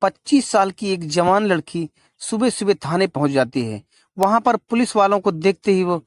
25 साल की एक जवान लड़की सुबह सुबह थाने पहुंच जाती है। वहां पर पुलिस वालों को देखते ही वो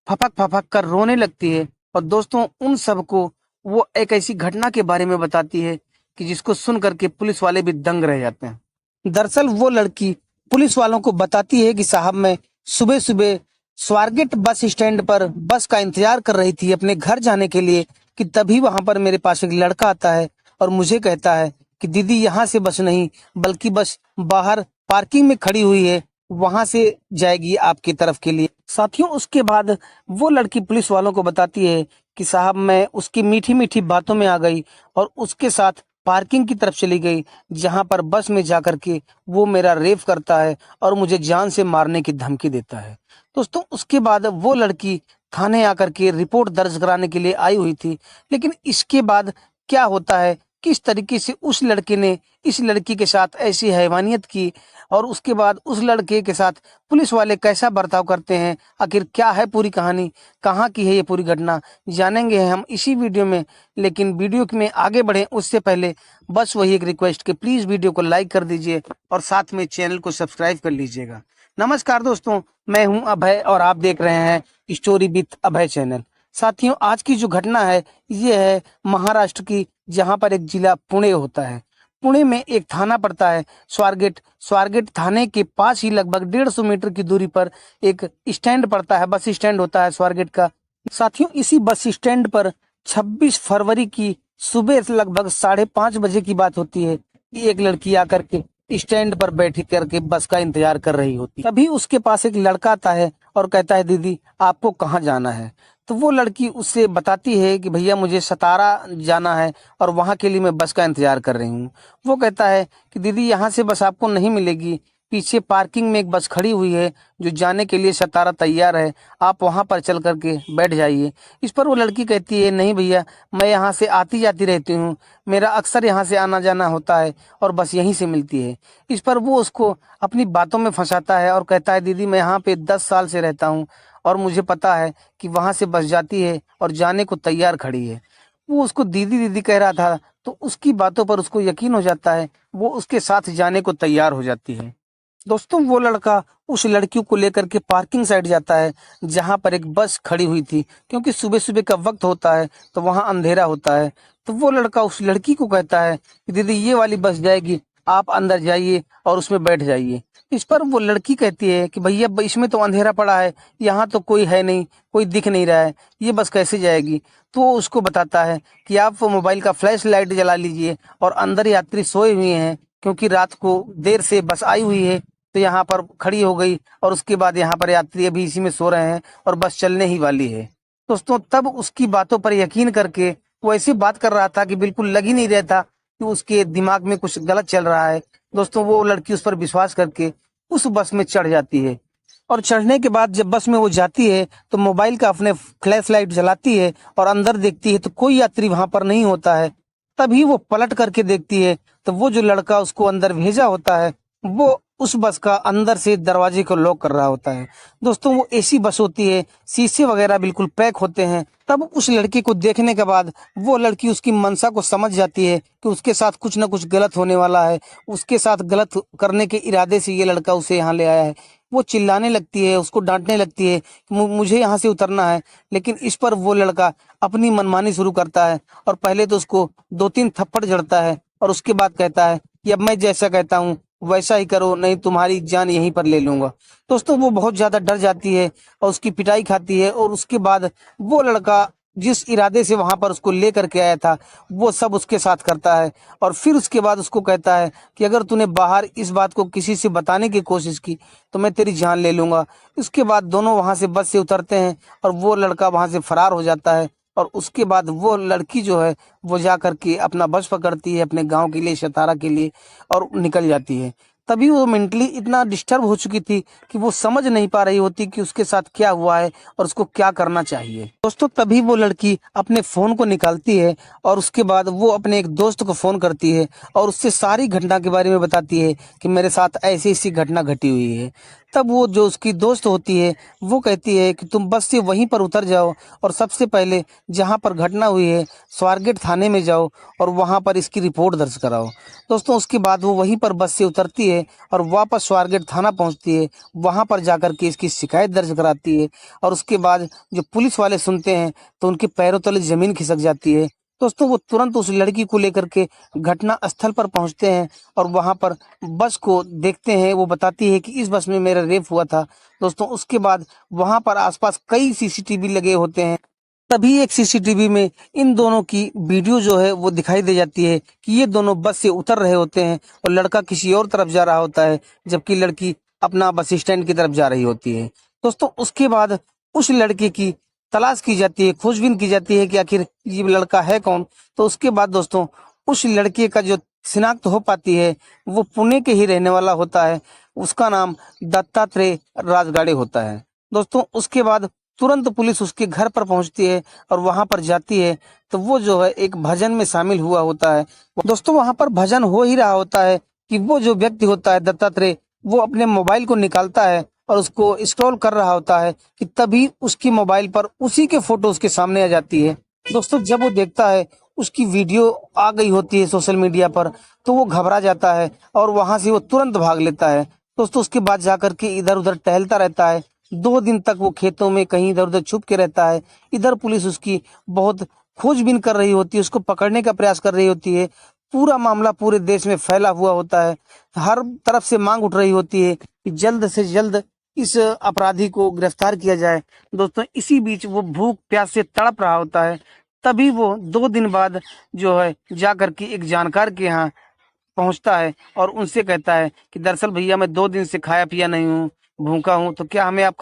फपक फपक कर रोने लगती है। और दोस्तों, उन सबको वो एक ऐसी घटना के बारे में बताती है कि जिसको सुन करके पुलिस वाले भी दंग रह जाते हैं। दरअसल वो लड़की पुलिस वालों को बताती है कि साहब, मैं सुबह सुबह स्वारगेट बस स्टैंड पर बस का इंतजार कर रही थी अपने घर जाने के लिए, कि तभी वहां पर मेरे पास एक लड़का आता है और मुझे कहता है कि दीदी, यहाँ से बस नहीं बल्कि बस बाहर पार्किंग में खड़ी हुई है, वहां से जाएगी आपकी तरफ के लिए। साथियों, उसके बाद वो लड़की पुलिस वालों को बताती है कि साहब, मैं उसकी मीठी मीठी बातों में आ गई और उसके साथ पार्किंग की तरफ चली गई, जहां पर बस में जाकर के वो मेरा रेप करता है और मुझे जान से मारने की धमकी देता है। दोस्तों, उसके बाद वो लड़की थाने आकर के रिपोर्ट दर्ज कराने के लिए आई हुई थी। लेकिन इसके बाद क्या होता है, किस तरीके से उस लड़के ने इस लड़की के साथ ऐसी हैवानियत की और उसके बाद उस लड़के के साथ पुलिस वाले कैसा बर्ताव करते हैं, आखिर क्या है पूरी कहानी, कहाँ की है ये पूरी घटना, जानेंगे हम इसी वीडियो में। लेकिन वीडियो में आगे बढ़े उससे पहले बस वही एक रिक्वेस्ट कि प्लीज वीडियो को लाइक कर दीजिए और साथ में चैनल को सब्सक्राइब कर लीजिएगा। नमस्कार दोस्तों, मैं हूं अभय और आप देख रहे हैं स्टोरी विथ अभय चैनल। साथियों, आज की जो घटना है ये है महाराष्ट्र की, जहां पर एक जिला पुणे होता है। पुणे में एक थाना पड़ता है स्वारगेट। स्वारगेट थाने के पास ही लगभग 150 मीटर की दूरी पर एक स्टैंड पड़ता है, बस स्टैंड होता है स्वारगेट का। साथियों, इसी बस स्टैंड पर 26 फरवरी की सुबह से लगभग 5:30 बजे की बात होती है कि एक लड़की आकर के स्टैंड पर बैठ करके बस का इंतजार कर रही होती। तभी उसके पास एक लड़का आता है और कहता है, दीदी आपको कहाँ जाना है? तो वो लड़की उससे बताती है कि भैया, मुझे सतारा जाना है और वहां के लिए मैं बस का इंतजार कर रही हूँ। वो कहता है कि दीदी, यहाँ से बस आपको नहीं मिलेगी, पीछे पार्किंग में एक बस खड़ी हुई है जो जाने के लिए सतारा तैयार है, आप वहां पर चल करके बैठ जाइए। इस पर वो लड़की कहती है, नहीं भैया, मैं यहाँ से आती जाती रहती हूँ, मेरा अक्सर यहाँ से आना जाना होता है और बस यहीं से मिलती है। इस पर वो उसको अपनी बातों में फंसाता है और कहता है, दीदी मैं यहाँ पे 10 साल से रहता हूँ और मुझे पता है कि वहां से बस जाती है और जाने को तैयार खड़ी है। वो उसको दीदी दीदी कह रहा था, तो उसकी बातों पर उसको यकीन हो जाता है, वो उसके साथ जाने को तैयार हो जाती है। दोस्तों, वो लड़का उस लड़की को लेकर के पार्किंग साइड जाता है जहां पर एक बस खड़ी हुई थी, क्योंकि सुबह सुबह का वक्त होता है तो वहां अंधेरा होता है। तो वो लड़का उस लड़की को कहता है कि दीदी, ये वाली बस जाएगी, आप अंदर जाइए और उसमें बैठ जाइए। इस पर वो लड़की कहती है कि भैया, इसमें तो अंधेरा पड़ा है, यहाँ तो कोई है नहीं, कोई दिख नहीं रहा है, ये बस कैसे जाएगी? तो वो उसको बताता है कि आप वो मोबाइल का फ्लैश लाइट जला लीजिए और अंदर यात्री सोए हुए हैं, क्योंकि रात को देर से बस आई हुई है तो यहाँ पर खड़ी हो गई और उसके बाद यहाँ पर यात्री अभी इसी में सो रहे हैं और बस चलने ही वाली है। दोस्तों, तब उसकी बातों पर यकीन करके वो ऐसी बात कर रहा था कि बिल्कुल लग ही नहीं रहा था कि उसके दिमाग में कुछ गलत चल रहा है। दोस्तों, वो लड़की उस पर विश्वास करके उस बस में चढ़ जाती है और चढ़ने के बाद जब बस में वो जाती है तो मोबाइल का अपने फ्लैश लाइट जलाती है और अंदर देखती है तो कोई यात्री वहां पर नहीं होता है। तभी वो पलट करके देखती है तो वो जो लड़का उसको अंदर भेजा होता है, वो उस बस का अंदर से दरवाजे को लॉक कर रहा होता है। दोस्तों, वो एसी बस होती है, शीशे वगैरह बिल्कुल पैक होते हैं। तब उस लड़की को देखने के बाद वो लड़की उसकी मंशा को समझ जाती है कि उसके साथ कुछ ना कुछ गलत होने वाला है, उसके साथ गलत करने के इरादे से ये लड़का उसे यहाँ ले आया है। वो चिल्लाने लगती है, उसको डांटने लगती है कि मुझे यहाँ से उतरना है। लेकिन इस पर वो लड़का अपनी मनमानी शुरू करता है और पहले तो उसको 2-3 थप्पड़ जड़ता है और उसके बाद कहता है कि अब मैं जैसा कहता हूँ वैसा ही करो, नहीं तुम्हारी जान यहीं पर ले लूंगा। दोस्तों, वो बहुत ज्यादा डर जाती है और उसकी पिटाई खाती है और उसके बाद वो लड़का जिस इरादे से वहां पर उसको लेकर के आया था वो सब उसके साथ करता है और फिर उसके बाद उसको कहता है कि अगर तूने बाहर इस बात को किसी से बताने की कोशिश की तो मैं तेरी जान ले लूंगा। इसके बाद दोनों वहां से बस से उतरते हैं और वो लड़का वहां से फरार हो जाता है और उसके बाद वो लड़की जो है वो जा करके अपना बस पकड़ती है अपने गांव के लिए, सतारा के लिए, और निकल जाती है। तभी वो मेंटली इतना डिस्टर्ब हो चुकी थी कि वो समझ नहीं पा रही होती कि उसके साथ क्या हुआ है और उसको क्या करना चाहिए। दोस्तों, तभी वो लड़की अपने फोन को निकालती है और उसके बाद वो अपने एक दोस्त को फोन करती है और उससे सारी घटना के बारे में बताती है कि मेरे साथ ऐसी ऐसी घटना घटी हुई है। तब वो जो उसकी दोस्त होती है वो कहती है कि तुम बस से वहीं पर उतर जाओ और सबसे पहले जहाँ पर घटना हुई है स्वारगेट थाने में जाओ और वहाँ पर इसकी रिपोर्ट दर्ज कराओ। दोस्तों उसके बाद वो वहीं पर बस से उतरती है और वापस स्वारगेट थाना पहुँचती है। वहाँ पर जाकर के इसकी शिकायत दर्ज कराती है और उसके बाद जो पुलिस वाले सुनते हैं तो उनके पैरों तले जमीन खिसक जाती है। दोस्तों वो तुरंत उस लड़की को लेकर के घटना स्थल पर पहुंचते हैं और वहां पर बस को देखते हैं। वो बताती है कि इस बस में मेरा रेप हुआ था। दोस्तों उसके बाद वहां पर आसपास कई सीसीटीवी लगे होते हैं। तभी एक सीसीटीवी में इन दोनों की वीडियो जो है वो दिखाई दे जाती है कि ये दोनों बस से उतर रहे होते हैं और लड़का किसी और तरफ जा रहा होता है, जबकि लड़की अपना बस स्टैंड की तरफ जा रही होती है। दोस्तों उसके बाद उस लड़के की तलाश की जाती है, खोजबीन की जाती है कि आखिर ये लड़का है कौन। तो उसके बाद दोस्तों उस लड़के का जो शिनाख्त हो पाती है वो पुणे के ही रहने वाला होता है। उसका नाम दत्तात्रेय राजगाड़े होता है। दोस्तों उसके बाद तुरंत पुलिस उसके घर पर पहुंचती है और वहां पर जाती है तो वो जो है एक भजन में शामिल हुआ होता है। दोस्तों वहां पर भजन हो ही रहा होता है कि वो जो व्यक्ति होता है दत्तात्रेय, वो अपने मोबाइल को निकालता है और उसको स्क्रॉल कर रहा होता है कि तभी उसकी मोबाइल पर उसी के फोटो उसके सामने आ जाती है। दोस्तों जब वो देखता है उसकी वीडियो आ गई होती है सोशल मीडिया पर, तो वो घबरा जाता है और वहां से वो तुरंत भाग लेता है। दोस्तों उसके बाद जाकर के इधर उधर टहलता रहता है। 2 दिन तक वो खेतों में कहीं इधर उधर छुप के रहता है। इधर पुलिस उसकी बहुत खोजबीन कर रही होती है, उसको पकड़ने का प्रयास कर रही होती है। पूरा मामला पूरे देश में फैला हुआ होता है। हर तरफ से मांग उठ रही होती है कि जल्द से जल्द इस अपराधी को गिरफ्तार किया जाए। दोस्तों इसी बीच वो भूख प्यास से तड़प रहा होता है। तभी वो 2 दिन बाद जो है जा करके एक जानकार के यहाँ पहुंचता है और उनसे कहता है कि दरअसल भैया मैं 2 दिन से खाया पिया नहीं हूँ, भूखा हूँ, तो क्या हमें आप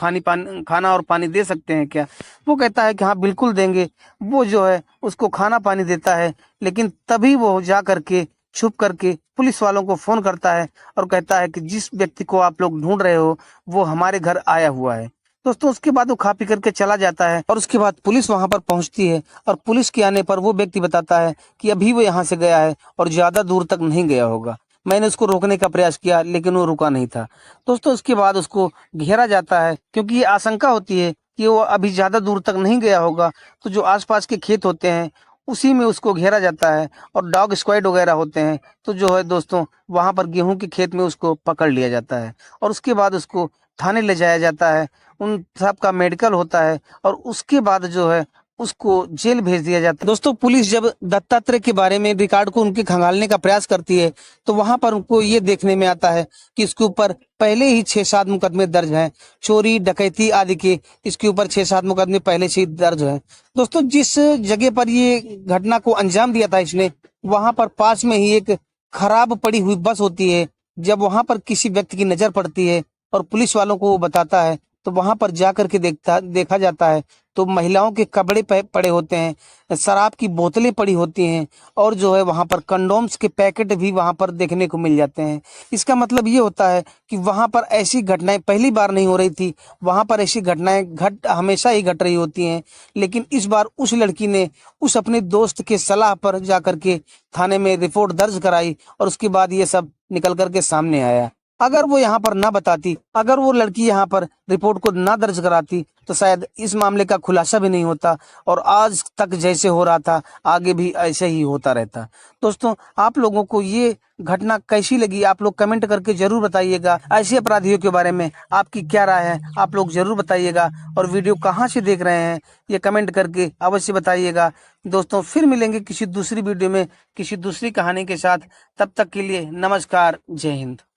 खाना और पानी दे सकते हैं क्या। वो कहता है कि हाँ बिल्कुल देंगे। वो जो है उसको खाना पानी देता है, लेकिन तभी वो जा करके छुप करके पुलिस वालों को फोन करता है और कहता है कि जिस व्यक्ति को आप लोग ढूंढ रहे हो वो हमारे घर आया हुआ है। दोस्तों उसके बाद वो खा पी करके चला जाता है और उसके बाद पुलिस वहां पर पहुंचती है और पुलिस के आने पर वो व्यक्ति बताता है कि अभी वो यहाँ से गया है और ज्यादा दूर तक नहीं गया होगा। मैंने उसको रोकने का प्रयास किया लेकिन वो रुका नहीं था। दोस्तों उसके बाद उसको घेरा जाता है क्योंकि ये आशंका होती है कि वो अभी ज्यादा दूर तक नहीं गया होगा। तो जो आसपास के खेत होते हैं उसी में उसको घेरा जाता है और डॉग स्क्वाड वगैरह होते हैं। तो जो है दोस्तों वहां पर गेहूं के खेत में उसको पकड़ लिया जाता है और उसके बाद उसको थाने ले जाया जाता है। उन सब का मेडिकल होता है और उसके बाद जो है उसको जेल भेज दिया जाता है। दोस्तों पुलिस जब दत्तात्रेय के बारे में रिकॉर्ड को उनके खंगालने का प्रयास करती है तो वहां पर उनको ये देखने में आता है कि इसके ऊपर पहले ही 6-7 मुकदमे दर्ज हैं। चोरी डकैती आदि के इसके ऊपर 6-7 मुकदमे पहले से ही दर्ज हैं। दोस्तों जिस जगह पर ये घटना को अंजाम दिया था इसने, वहां पर पास में ही एक खराब पड़ी हुई बस होती है। जब वहां पर किसी व्यक्ति की नजर पड़ती है और पुलिस वालों को वो बताता है तो वहां पर जा करके देखा जाता है तो महिलाओं के कपड़े पड़े होते हैं, शराब की बोतलें पड़ी होती हैं और जो है वहां पर कंडोम्स के पैकेट भी वहां पर देखने को मिल जाते हैं। इसका मतलब ये होता है कि वहां पर ऐसी घटनाएं पहली बार नहीं हो रही थी, वहां पर ऐसी घटनाएं हमेशा ही घट रही होती हैं। लेकिन इस बार उस लड़की ने उस अपने दोस्त के सलाह पर जाकर के थाने में रिपोर्ट दर्ज कराई और उसके बाद ये सब निकल करके सामने आया। अगर वो यहाँ पर ना बताती, अगर वो लड़की यहाँ पर रिपोर्ट को ना दर्ज कराती तो शायद इस मामले का खुलासा भी नहीं होता और आज तक जैसे हो रहा था आगे भी ऐसे ही होता रहता। दोस्तों आप लोगों को ये घटना कैसी लगी आप लोग कमेंट करके जरूर बताइएगा। ऐसे अपराधियों के बारे में आपकी क्या राय है आप लोग जरूर बताइएगा और वीडियो कहाँ से देख रहे हैं ये कमेंट करके अवश्य बताइएगा। दोस्तों फिर मिलेंगे किसी दूसरी वीडियो में किसी दूसरी कहानी के साथ। तब तक के लिए नमस्कार, जय हिंद।